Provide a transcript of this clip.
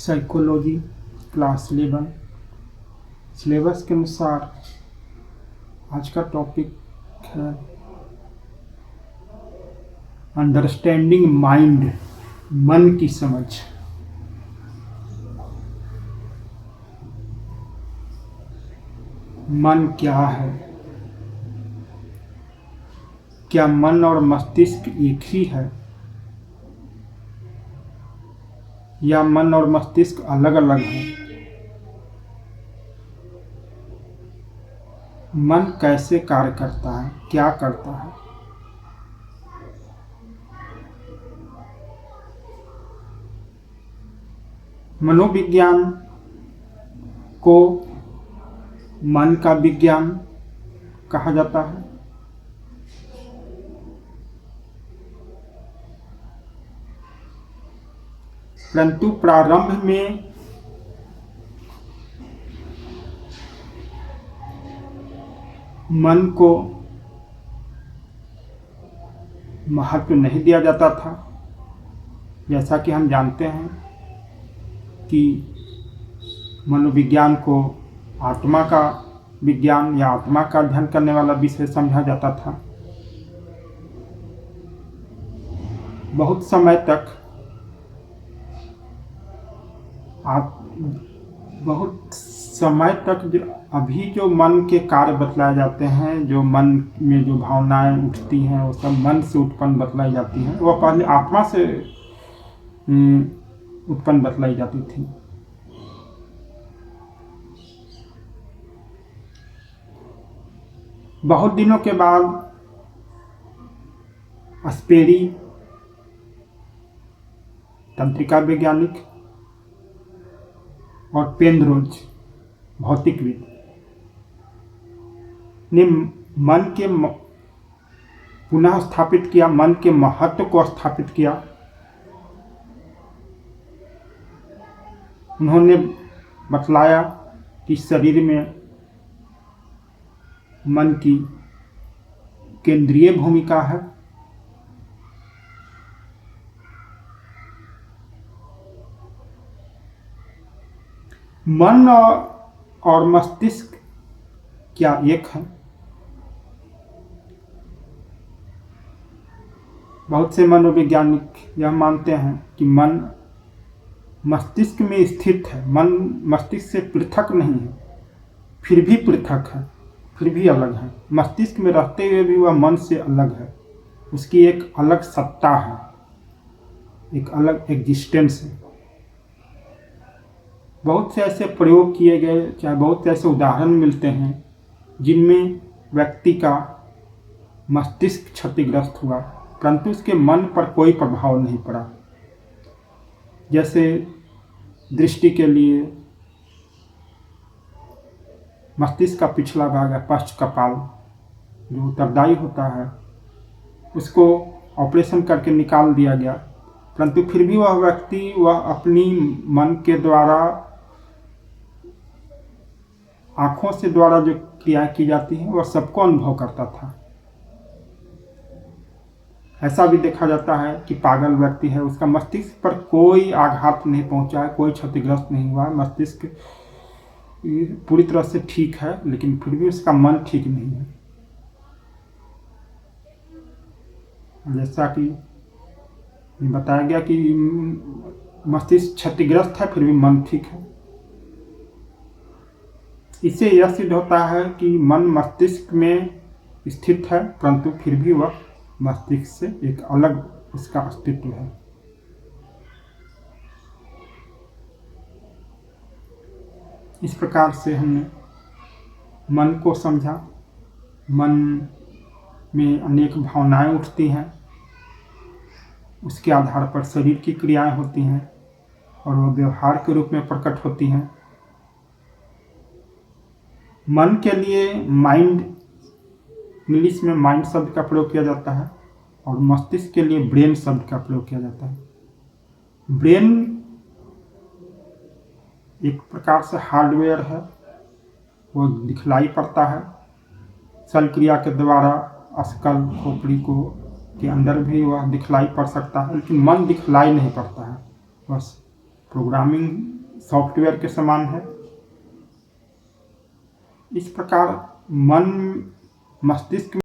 Psychology class 11 syllabus के अनुसार आज का टॉपिक है अंडरस्टैंडिंग माइंड, मन की समझ। मन क्या है? क्या मन और मस्तिष्क एक ही है या मन और मस्तिष्क अलग अलग है? मन कैसे कार्य करता है, क्या करता है? मनोविज्ञान को मन का विज्ञान कहा जाता है। परंतु प्रारंभ में मन को महत्व नहीं दिया जाता था। जैसा कि हम जानते हैं कि मनोविज्ञान को आत्मा का विज्ञान या आत्मा का अध्ययन करने वाला विषय समझा जाता था। बहुत समय तक अभी जो मन के कार्य बतलाए जाते हैं, जो मन में जो भावनाएं उठती हैं वो सब मन से उत्पन्न बतलाई जाती हैं। वह पहले आत्मा से उत्पन्न बतलाई जाती थी। बहुत दिनों के बाद स्पेरी तंत्रिका वैज्ञानिक और पेनरोज भौतिकविद ने मन के पुनः स्थापित किया, मन के महत्व को स्थापित किया। उन्होंने बतलाया कि शरीर में मन की केंद्रीय भूमिका है। मन और मस्तिष्क क्या एक है? बहुत से मनोवैज्ञानिक यह मानते हैं कि मन मस्तिष्क में स्थित है। मन मस्तिष्क से पृथक नहीं है, फिर भी पृथक है, फिर भी अलग है। मस्तिष्क में रहते हुए भी वह मन से अलग है। उसकी एक अलग सत्ता है, एक अलग एग्जिस्टेंस है। बहुत से ऐसे प्रयोग किए गए, चाहे बहुत से ऐसे उदाहरण मिलते हैं जिनमें व्यक्ति का मस्तिष्क क्षतिग्रस्त हुआ परंतु उसके मन पर कोई प्रभाव नहीं पड़ा। जैसे दृष्टि के लिए मस्तिष्क का पिछला भाग है पश्च कपाल, जो उत्तरदायी होता है, उसको ऑपरेशन करके निकाल दिया गया, परंतु फिर भी वह व्यक्ति वह अपनी मन के द्वारा, आँखों से द्वारा जो क्रिया की जाती है वह सबको अनुभव करता था। ऐसा भी देखा जाता है कि पागल व्यक्ति है, उसका मस्तिष्क पर कोई आघात नहीं पहुंचा है, कोई क्षतिग्रस्त नहीं हुआ है, मस्तिष्क पूरी तरह से ठीक है, लेकिन फिर भी उसका मन ठीक नहीं है। जैसा कि बताया गया कि मस्तिष्क क्षतिग्रस्त है फिर भी मन ठीक है। इससे यह सिद्ध होता है कि मन मस्तिष्क में स्थित है परंतु फिर भी वह मस्तिष्क से एक अलग उसका अस्तित्व है। इस प्रकार से हमने मन को समझा। मन में अनेक भावनाएं उठती हैं, उसके आधार पर शरीर की क्रियाएं होती हैं और वह व्यवहार के रूप में प्रकट होती हैं। मन के लिए माइंड, इंग्लिश में माइंड शब्द का प्रयोग किया जाता है और मस्तिष्क के लिए ब्रेन शब्द का प्रयोग किया जाता है। ब्रेन एक प्रकार से हार्डवेयर है, वो दिखलाई पड़ता है। सल क्रिया के द्वारा स्कल खोपड़ी को के अंदर भी वह दिखलाई पड़ सकता है, लेकिन मन दिखलाई नहीं पड़ता है, बस प्रोग्रामिंग सॉफ्टवेयर के समान है। इस प्रकार मन मस्तिष्क